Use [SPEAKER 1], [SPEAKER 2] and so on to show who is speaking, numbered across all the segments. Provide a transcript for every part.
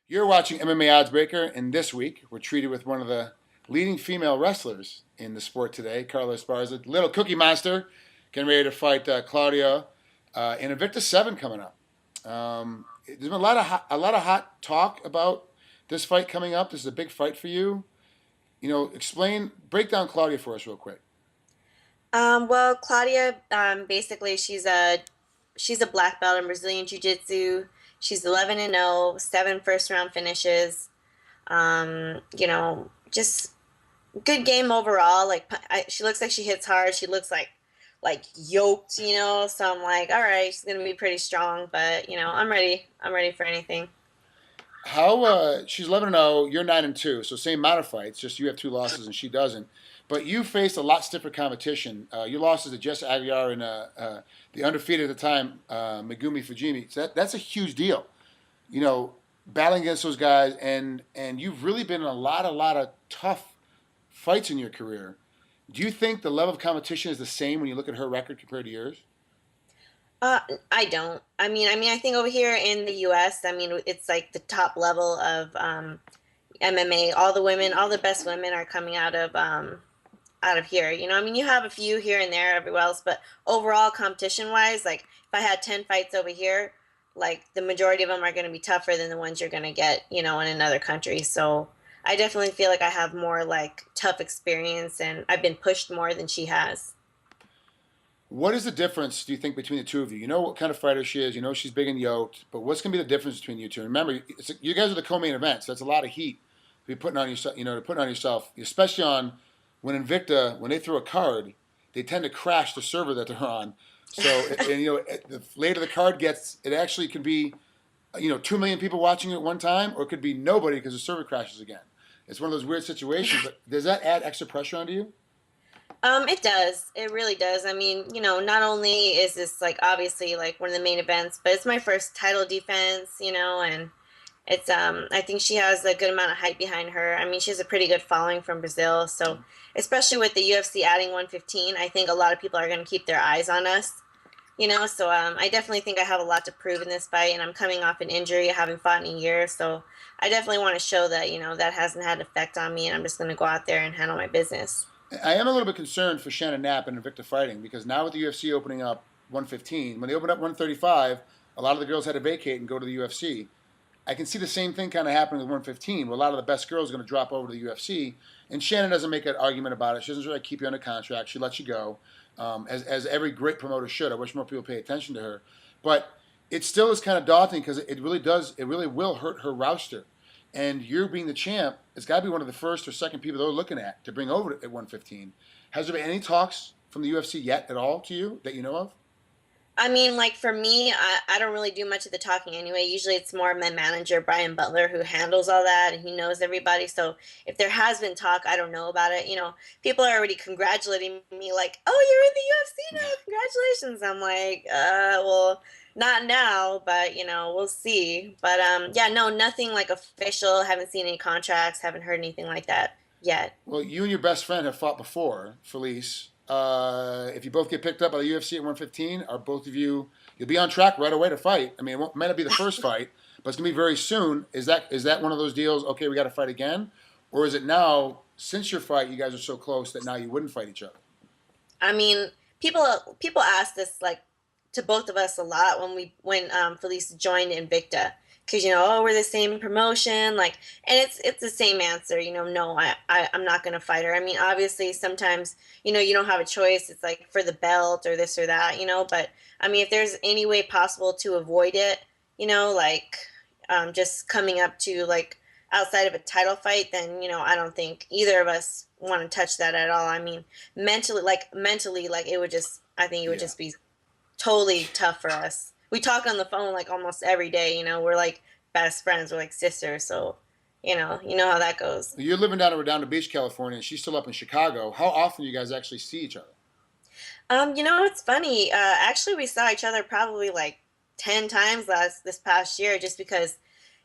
[SPEAKER 1] You're watching MMA Oddsbreaker, and this week we're treated with one of the leading female wrestlers in the sport today, Carla Esparza, little cookie monster, getting ready to fight Claudia in Invicta 7 coming up. There's been a lot of hot talk about this fight coming up. This is a big fight for you. Break down Claudia for us real quick.
[SPEAKER 2] Well, Claudia, basically, she's a black belt in Brazilian Jiu-Jitsu. She's 11-0, seven first round finishes. Just good game overall. She looks like she hits hard. She looks like yoked, So I'm like, all right, she's gonna be pretty strong. But I'm ready. I'm ready for anything.
[SPEAKER 1] How she's 11-0, you're 9-2, so same amount of fights, just you have two losses and she doesn't. But you faced a lot stiffer competition. Your losses to Jess Aguiar and the undefeated at the time, Megumi Fujimi. So that's a huge deal. You know, battling against those guys, and you've really been in a lot of tough fights in your career. Do you think the level of competition is the same when you look at her record compared to yours?
[SPEAKER 2] Uh, I don't. I mean, I think over here in the U.S., I mean, it's like the top level of MMA. All the women, all the best women are coming out of here. I mean, you have a few here and there everywhere else, but overall, competition wise, like if I had 10 fights over here, like the majority of them are going to be tougher than the ones you're going to get, in another country. So I definitely feel like I have more like tough experience and I've been pushed more than she has.
[SPEAKER 1] What is the difference, do you think, between the two of you? You know what kind of fighter she is. You know she's big and yoked. But what's going to be the difference between you two? Remember, you guys are the co-main event, so that's a lot of heat to be putting on yourself. To put on yourself, especially on when Invicta, when they throw a card, they tend to crash the server that they're on. So, the later the card gets, it actually can be, 2 million people watching it at one time, or it could be nobody because the server crashes again. It's one of those weird situations. But does that add extra pressure onto you?
[SPEAKER 2] It does. It really does. I mean, not only is this like obviously like one of the main events, but it's my first title defense, and it's I think she has a good amount of hype behind her. I mean, she has a pretty good following from Brazil, so especially with the UFC adding 115, I think a lot of people are going to keep their eyes on us. So I definitely think I have a lot to prove in this fight, and I'm coming off an injury. I haven't fought in a year, so I definitely want to show that that hasn't had an effect on me, and I'm just going to go out there and handle my business.
[SPEAKER 1] I am a little bit concerned for Shannon Knapp and Invicta Fighting because now with the UFC opening up 115, when they opened up 135, a lot of the girls had to vacate and go to the UFC. I can see the same thing kind of happening with 115, where a lot of the best girls are going to drop over to the UFC. And Shannon doesn't make an argument about it. She doesn't really keep you under contract. She lets you go, as every great promoter should. I wish more people pay attention to her. But it still is kind of daunting because it really does, it really will hurt her roster. And you're being the champ, it's got to be one of the first or second people they're looking at to bring over at 115. Has there been any talks from the UFC yet at all to you that you know of?
[SPEAKER 2] I mean, like for me, I don't really do much of the talking anyway. Usually it's more my manager, Brian Butler, who handles all that and he knows everybody. So if there has been talk, I don't know about it. People are already congratulating me, like, oh, you're in the UFC now. Congratulations. I'm like, well, not now, but we'll see. But yeah, no, nothing like official. Haven't seen any contracts, haven't heard anything like that yet.
[SPEAKER 1] Well, you and your best friend have fought before, Felice. If you both get picked up by the UFC at 115, are both of you'll be on track right away to fight? I mean, it might not be the first fight, but it's going to be very soon. Is that one of those deals, okay, we got to fight again? Or is it now, since your fight, you guys are so close that now you wouldn't fight each other?
[SPEAKER 2] I mean, people ask this like to both of us a lot when Felice joined Invicta because oh, we're the same promotion, like, and it's the same answer. No, I'm not gonna fight her. I mean, obviously sometimes you don't have a choice. It's like for the belt or this or that, but I mean if there's any way possible to avoid it, like just coming up to like outside of a title fight, then I don't think either of us want to touch that at all. I mean, mentally, like it would just, I think it would
[SPEAKER 1] Yeah.
[SPEAKER 2] just be totally tough for us. We talk on the phone like almost every day. We're like best friends. We're like sisters. So, you know how that goes.
[SPEAKER 1] You're living down in Redondo Beach, California, and she's still up in Chicago. How often do you guys actually see each other?
[SPEAKER 2] It's funny. Actually, we saw each other probably like 10 times this past year, just because,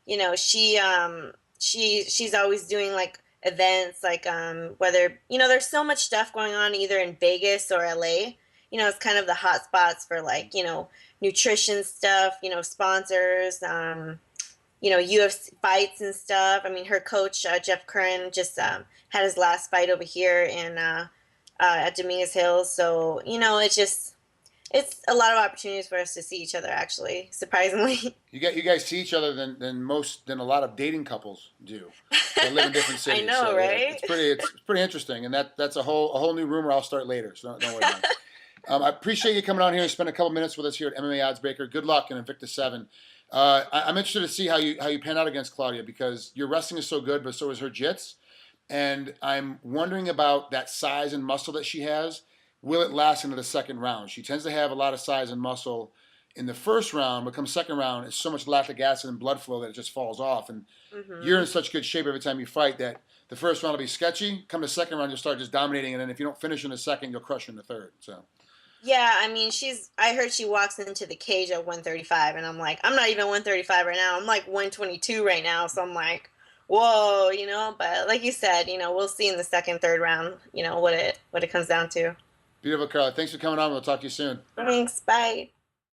[SPEAKER 2] she's always doing like events, like whether there's so much stuff going on either in Vegas or LA. It's kind of the hot spots for like nutrition stuff, sponsors. UFC fights and stuff. I mean, her coach Jeff Curran just had his last fight over here in at Dominguez Hills. So it's a lot of opportunities for us to see each other. Actually, surprisingly.
[SPEAKER 1] You guys see each other than a lot of dating couples do. They live in different cities.
[SPEAKER 2] I know,
[SPEAKER 1] so,
[SPEAKER 2] right?
[SPEAKER 1] Yeah, it's pretty interesting, and that's a whole new rumor I'll start later. So don't worry about it. I appreciate you coming on here and spending a couple minutes with us here at MMA Oddsbreaker. Good luck in Invicta 7. I'm interested to see how you pan out against Claudia, because your wrestling is so good, but so is her jits. And I'm wondering about that size and muscle that she has. Will it last into the second round? She tends to have a lot of size and muscle in the first round, but come second round, it's so much lactic acid and blood flow that it just falls off. And you're in such good shape every time you fight that the first round will be sketchy. Come the second round, you'll start just dominating, and then if you don't finish in the second, you'll crush her in the third. So.
[SPEAKER 2] Yeah, I mean, I heard she walks into the cage at 135, and I'm like, I'm not even 135 right now. I'm like 122 right now, so I'm like, whoa, But like you said, we'll see in the second, third round, what it comes down to.
[SPEAKER 1] Beautiful, Carla. Thanks for coming on. We'll talk to you soon.
[SPEAKER 2] Thanks. Bye.